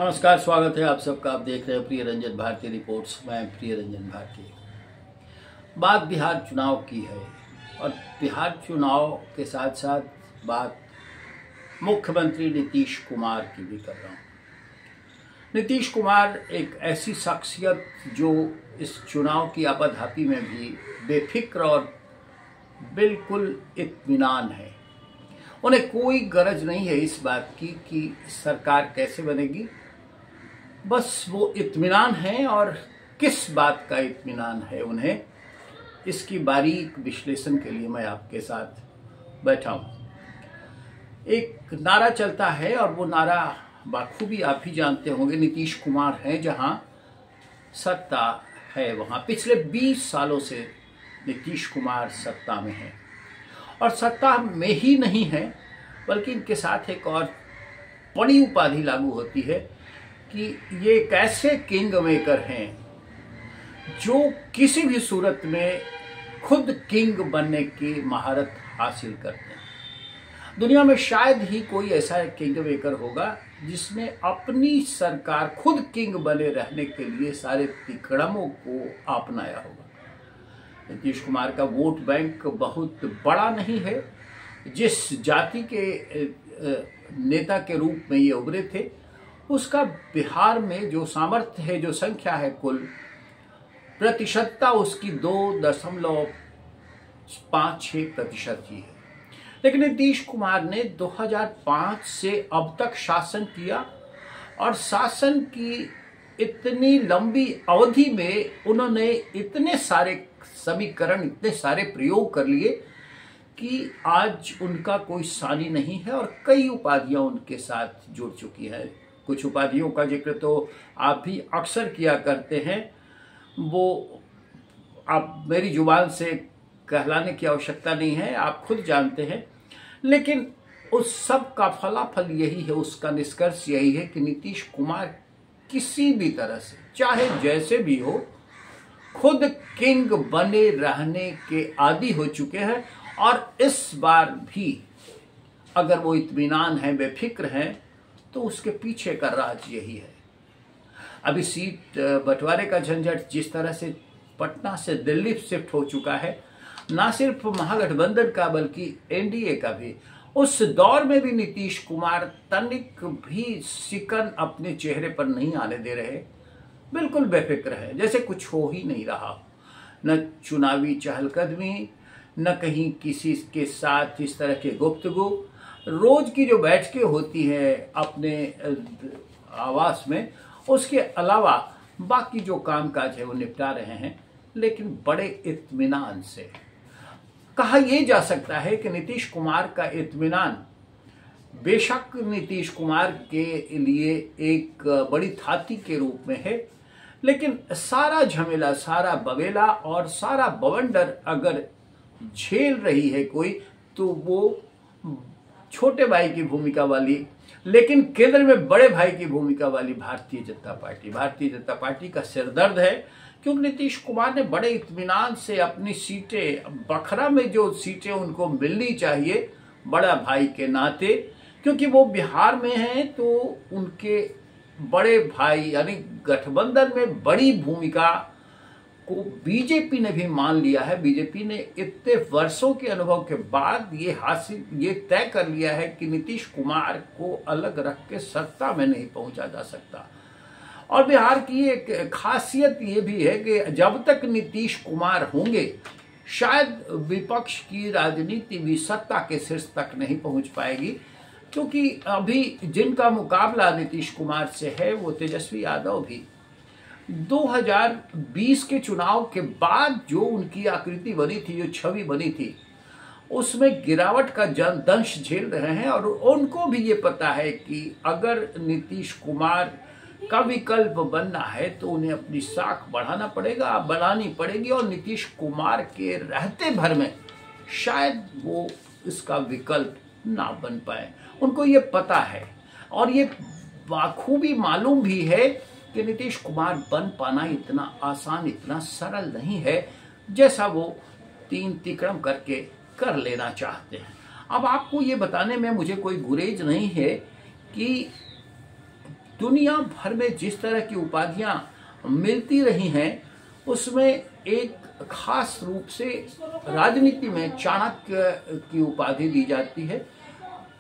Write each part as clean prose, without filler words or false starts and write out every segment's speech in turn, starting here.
नमस्कार, स्वागत है आप सबका। आप देख रहे हैं प्रिय रंजन भारती रिपोर्ट्स। मैं प्रिय रंजन भारती। बात बिहार चुनाव की है और बिहार चुनाव के साथ साथ बात मुख्यमंत्री नीतीश कुमार की भी कर रहा हूँ। नीतीश कुमार एक ऐसी शख्सियत जो इस चुनाव की आपाधापी में भी बेफिक्र और बिल्कुल इत्मीनान है। उन्हें कोई गरज नहीं है इस बात की कि सरकार कैसे बनेगी, बस वो इत्मीनान है। और किस बात का इत्मीनान है उन्हें, इसकी बारीक विश्लेषण के लिए मैं आपके साथ बैठा हूं। एक नारा चलता है और वो नारा बाखूबी आप भी जानते होंगे, नीतीश कुमार हैं जहां सत्ता है वहां। पिछले 20 सालों से नीतीश कुमार सत्ता में है और सत्ता में ही नहीं है बल्कि इनके साथ एक और बड़ी उपाधि लागू होती है कि ये एक ऐसे किंग मेकर हैं जो किसी भी सूरत में खुद किंग बनने की महारत हासिल करते हैं। दुनिया में शायद ही कोई ऐसा किंग मेकर होगा जिसने अपनी सरकार खुद किंग बने रहने के लिए सारे तिकड़मों को अपनाया होगा। नीतीश कुमार का वोट बैंक बहुत बड़ा नहीं है। जिस जाति के नेता के रूप में ये उभरे थे उसका बिहार में जो सामर्थ्य है, जो संख्या है, कुल प्रतिशतता उसकी 2.56% ही है। लेकिन नीतीश कुमार ने 2005 से अब तक शासन किया और शासन की इतनी लंबी अवधि में उन्होंने इतने सारे समीकरण, इतने सारे प्रयोग कर लिए कि आज उनका कोई सानी नहीं है और कई उपाधियां उनके साथ जुड़ चुकी है। कुछ उपाधियों का जिक्र तो आप भी अक्सर किया करते हैं, वो आप मेरी जुबान से कहलाने की आवश्यकता नहीं है, आप खुद जानते हैं। लेकिन उस सब का फलाफल यही है, उसका निष्कर्ष यही है कि नीतीश कुमार किसी भी तरह से, चाहे जैसे भी हो, खुद किंग बने रहने के आदी हो चुके हैं। और इस बार भी अगर वो इत्मीनान है, बेफिक्र हैं, तो उसके पीछे का राज यही है। अभी सीट बंटवारे का झंझट जिस तरह से पटना से दिल्ली शिफ्ट हो चुका है, ना सिर्फ महागठबंधन का बल्कि एनडीए का भी, उस दौर में भी नीतीश कुमार तनिक भी सिकन अपने चेहरे पर नहीं आने दे रहे। बिल्कुल बेफिक्र है, जैसे कुछ हो ही नहीं रहा। न चुनावी चहलकदमी, न कहीं किसी के साथ इस तरह के गुफ्तगू। रोज की जो बैठकें होती है अपने आवास में, उसके अलावा बाकी जो कामकाज है वो निपटा रहे हैं, लेकिन बड़े इत्मीनान से। कहा यह जा सकता है कि नीतीश कुमार का इत्मीनान बेशक नीतीश कुमार के लिए एक बड़ी थाती के रूप में है, लेकिन सारा झमेला, सारा बवेला और सारा बवंडर अगर झेल रही है कोई, तो वो छोटे भाई की भूमिका वाली, लेकिन केंद्र में बड़े भाई की भूमिका वाली भारतीय जनता पार्टी। भारतीय जनता पार्टी का सिरदर्द है क्योंकि नीतीश कुमार ने बड़े इत्मीनान से अपनी सीटें, बखरा में जो सीटें उनको मिलनी चाहिए बड़ा भाई के नाते, क्योंकि वो बिहार में हैं, तो उनके बड़े भाई यानी गठबंधन में बड़ी भूमिका को बीजेपी ने भी मान लिया है। बीजेपी ने इतने वर्षों के अनुभव के बाद ये तय कर लिया है कि नीतीश कुमार को अलग रख के सत्ता में नहीं पहुंचा जा सकता। और बिहार की एक खासियत ये भी है कि जब तक नीतीश कुमार होंगे शायद विपक्ष की राजनीति भी सत्ता के शीर्ष तक नहीं पहुंच पाएगी, क्योंकि अभी जिनका मुकाबला नीतीश कुमार से है वो तेजस्वी यादव भी 2020 के चुनाव के बाद जो उनकी आकृति बनी थी, जो छवि बनी थी, उसमें गिरावट का दंश झेल रहे हैं। और उनको भी ये पता है कि अगर नीतीश कुमार का विकल्प बनना है तो उन्हें अपनी साख बढ़ाना पड़ेगा, बढ़ानी पड़ेगी, और नीतीश कुमार के रहते भर में शायद वो इसका विकल्प ना बन पाए। उनको ये पता है और ये बाखूबी मालूम भी है कि नीतीश कुमार बन पाना इतना आसान, इतना सरल नहीं है जैसा वो तीन तिकड़म करके कर लेना चाहते हैं। अब आपको ये बताने में मुझे कोई गुरेज नहीं है कि दुनिया भर में जिस तरह की उपाधियां मिलती रही हैं उसमें एक खास रूप से राजनीति में चाणक्य की उपाधि दी जाती है।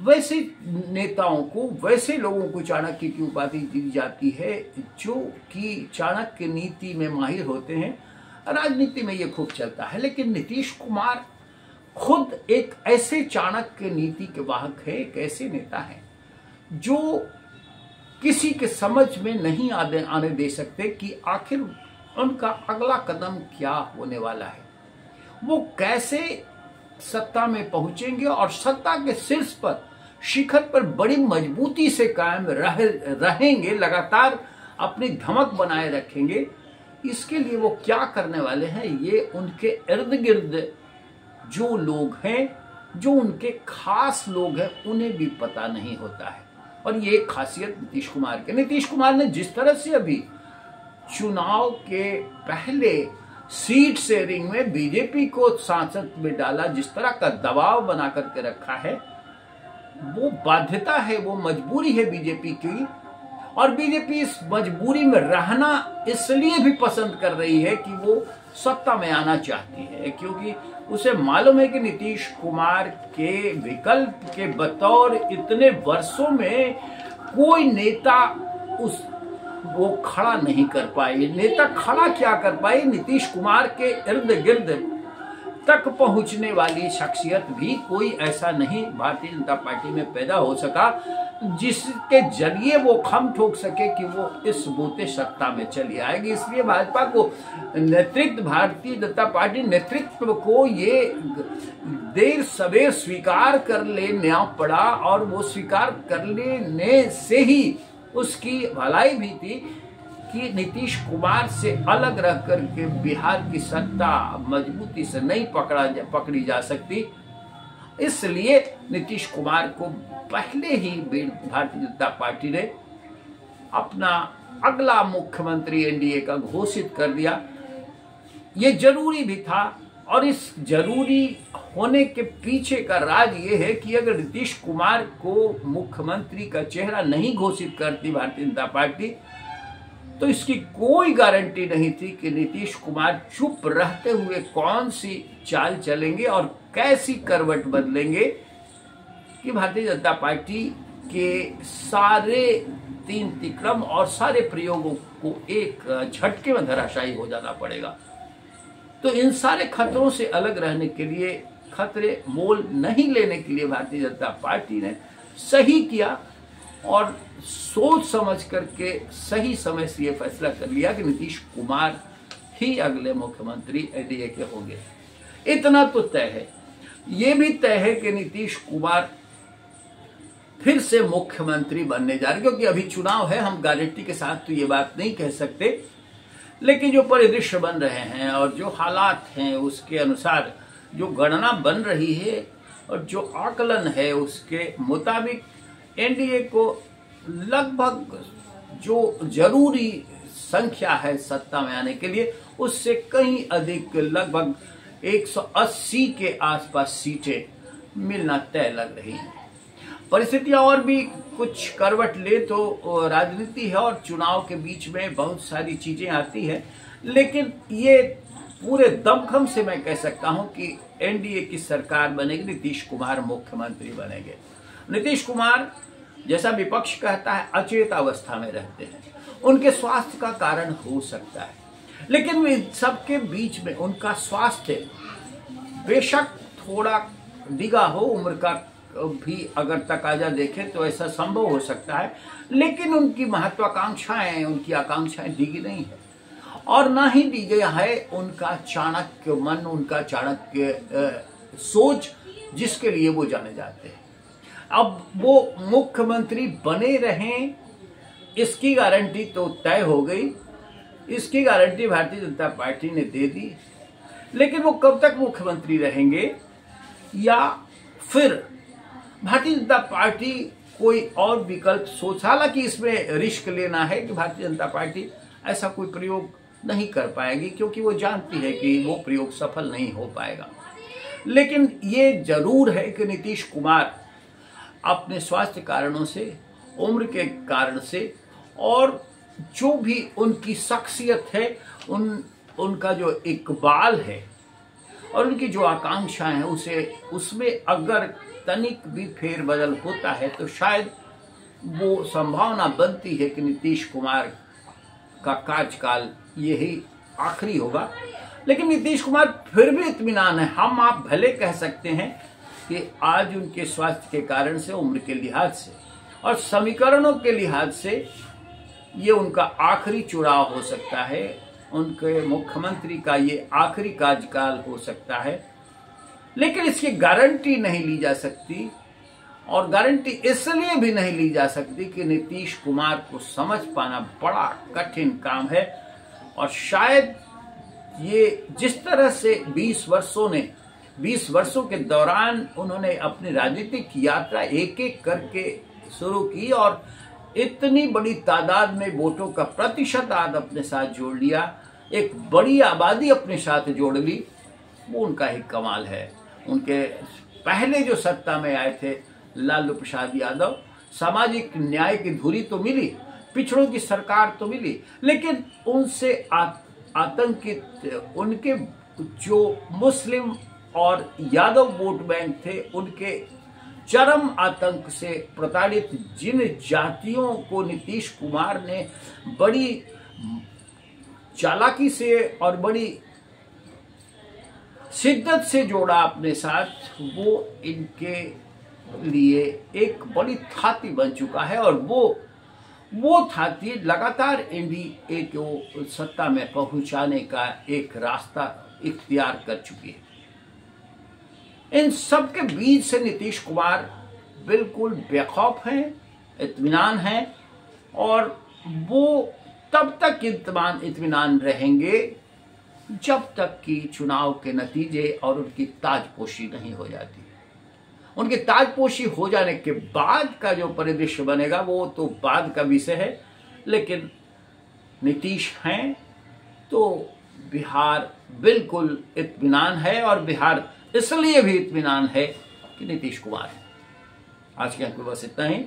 वैसे नेताओं को, वैसे लोगों को चाणक्य की उपाधि दी जाती है जो कि चाणक्य नीति में माहिर होते हैं। राजनीति में ये खूब चलता है, लेकिन नीतीश कुमार खुद एक ऐसे चाणक्य नीति के वाहक है, एक ऐसे नेता हैं जो किसी के समझ में नहीं आने दे सकते कि आखिर उनका अगला कदम क्या होने वाला है, वो कैसे सत्ता में पहुंचेंगे और सत्ता के शीर्ष पर, शिखर पर बड़ी मजबूती से कायम रहेंगे, लगातार अपनी धमक बनाए रखेंगे। इसके लिए वो क्या करने वाले हैं, ये उनके इर्द गिर्द जो लोग हैं, जो उनके खास लोग हैं, उन्हें भी पता नहीं होता है। और ये एक खासियत नीतीश कुमार के। नीतीश कुमार ने जिस तरह से अभी चुनाव के पहले सीट शेयरिंग में बीजेपी को सांसद में डाला, जिस तरह का दबाव बना करके रखा है, वो बाध्यता है, वो मजबूरी है बीजेपी की। और बीजेपी इस मजबूरी में रहना इसलिए भी पसंद कर रही है कि वो सत्ता में आना चाहती है, क्योंकि उसे मालूम है कि नीतीश कुमार के विकल्प के बतौर इतने वर्षों में कोई नेता वो खड़ा नहीं कर पाए। नेता खड़ा क्या कर पाए, नीतीश कुमार के इर्द गिर्द तक पहुंचने वाली शख्सियत भी कोई ऐसा नहीं भारतीय जनता पार्टी में पैदा हो सका जिसके जरिए वो खम ठोक सके कि वो इस बूते सत्ता में चली आएगी। इसलिए भाजपा को नेतृत्व, भारतीय जनता पार्टी नेतृत्व को ये देर सवेर स्वीकार कर लेना पड़ा, और वो स्वीकार कर लेने से ही उसकी भलाई भी थी कि नीतीश कुमार से अलग रह करके बिहार की सत्ता मजबूती से नहीं पकड़ी जा सकती। इसलिए नीतीश कुमार को पहले ही भारतीय जनता पार्टी ने अपना अगला मुख्यमंत्री एनडीए का घोषित कर दिया। ये जरूरी भी था, और इस जरूरी होने के पीछे का राज ये है कि अगर नीतीश कुमार को मुख्यमंत्री का चेहरा नहीं घोषित करती भारतीय जनता पार्टी, तो इसकी कोई गारंटी नहीं थी कि नीतीश कुमार चुप रहते हुए कौन सी चाल चलेंगे और कैसी करवट बदलेंगे कि भारतीय जनता पार्टी के सारे तीन तिक्रम और सारे प्रयोगों को एक झटके में धराशायी हो जाना पड़ेगा। तो इन सारे खतरों से अलग रहने के लिए, खतरे मोल नहीं लेने के लिए भारतीय जनता पार्टी ने सही किया और सोच समझ करके सही समय से ये फैसला कर लिया कि नीतीश कुमार ही अगले मुख्यमंत्री एनडीए के होंगे। इतना तो तय है। ये भी तय है कि नीतीश कुमार फिर से मुख्यमंत्री बनने जा रहे, क्योंकि अभी चुनाव है, हम गारंटी के साथ तो ये बात नहीं कह सकते, लेकिन जो परिदृश्य बन रहे हैं और जो हालात हैं उसके अनुसार जो गणना बन रही है और जो आकलन है उसके मुताबिक एनडीए को लगभग जो जरूरी संख्या है सत्ता में आने के लिए, उससे कहीं अधिक लगभग 180 के आसपास सीटें मिलना तय लग रही है। परिस्थितियां और भी कुछ करवट ले तो राजनीति है और चुनाव के बीच में बहुत सारी चीजें आती है, लेकिन ये पूरे दमखम से मैं कह सकता हूं कि एनडीए की सरकार बनेगी, नीतीश कुमार मुख्यमंत्री बनेंगे। नीतीश कुमार, जैसा विपक्ष कहता है, अचेत अवस्था में रहते हैं, उनके स्वास्थ्य का कारण हो सकता है, लेकिन सबके बीच में उनका स्वास्थ्य बेशक थोड़ा डिगा हो, उम्र का भी अगर तकाजा देखें तो ऐसा संभव हो सकता है, लेकिन उनकी महत्वाकांक्षाएं, उनकी आकांक्षाएं डिगी नहीं है और ना ही दी गया है उनका चाणक्य मन, उनका चाणक्य सोच जिसके लिए वो जाने जाते हैं। अब वो मुख्यमंत्री बने रहें इसकी गारंटी तो तय हो गई, इसकी गारंटी भारतीय जनता पार्टी ने दे दी, लेकिन वो कब तक मुख्यमंत्री रहेंगे या फिर भारतीय जनता पार्टी कोई और विकल्प सोच, हालांकि इसमें रिस्क लेना है कि भारतीय जनता पार्टी ऐसा कोई प्रयोग नहीं कर पाएगी क्योंकि वो जानती है कि वो प्रयोग सफल नहीं हो पाएगा। लेकिन ये जरूर है कि नीतीश कुमार अपने स्वास्थ्य कारणों से, उम्र के कारण से और जो भी उनकी शख्सियत है, उनका जो इकबाल है और उनकी जो आकांक्षाएं हैं, उसमें अगर तनिक भी फेरबदल होता है तो शायद वो संभावना बनती है कि नीतीश कुमार का कार्यकाल यही आखिरी होगा। लेकिन नीतीश कुमार फिर भी इत्मीनान है। हम आप भले कह सकते हैं कि आज उनके स्वास्थ्य के कारण से, उम्र के लिहाज से और समीकरणों के लिहाज से ये उनका आखिरी चुनाव हो सकता है, उनके मुख्यमंत्री का ये आखिरी कार्यकाल हो सकता है, लेकिन इसकी गारंटी नहीं ली जा सकती। और गारंटी इसलिए भी नहीं ली जा सकती कि नीतीश कुमार को समझ पाना बड़ा कठिन काम है। और शायद ये जिस तरह से 20 वर्षों के दौरान उन्होंने अपनी राजनीतिक यात्रा एक एक करके शुरू की और इतनी बड़ी तादाद में वोटों का प्रतिशत आज अपने साथ जोड़ लिया, एक बड़ी आबादी अपने साथ जोड़ ली, वो उनका ही कमाल है। उनके पहले जो सत्ता में आए थे लालू प्रसाद यादव, सामाजिक न्याय की धुरी तो मिली, पिछड़ों की सरकार तो मिली, लेकिन उनसे आतंकित उनके जो मुस्लिम और यादव वोट बैंक थे, उनके चरम आतंक से प्रताड़ित जिन जातियों को नीतीश कुमार ने बड़ी चालाकी से और बड़ी शिद्दत से जोड़ा अपने साथ, वो इनके लिए एक बड़ी थाती बन चुका है। और वो थाती लगातार एनडीए को सत्ता में पहुंचाने का एक रास्ता इख्तियार कर चुकी है। इन सब के बीच से नीतीश कुमार बिल्कुल बेखौफ हैं, इत्मीनान हैं और वो तब तक इत्मीनान रहेंगे जब तक कि चुनाव के नतीजे और उनकी ताजपोशी नहीं हो जाती। उनकी ताजपोशी हो जाने के बाद का जो परिदृश्य बनेगा वो तो बाद का विषय है, लेकिन नीतीश हैं तो बिहार बिल्कुल इत्मीनान है। और बिहार इसलिए भी इत्मीनान है कि नीतीश कुमार है। आज के अंक में बस इतना ही।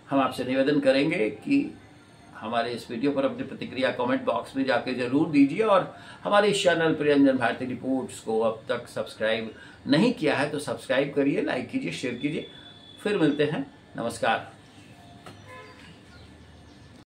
हम आपसे निवेदन करेंगे कि हमारे इस वीडियो पर अपनी प्रतिक्रिया कमेंट बॉक्स में जाकर जरूर दीजिए और हमारे इस चैनल प्रियंजन भारती रिपोर्ट्स को अब तक सब्सक्राइब नहीं किया है तो सब्सक्राइब करिए, लाइक कीजिए, शेयर कीजिए। फिर मिलते हैं। नमस्कार।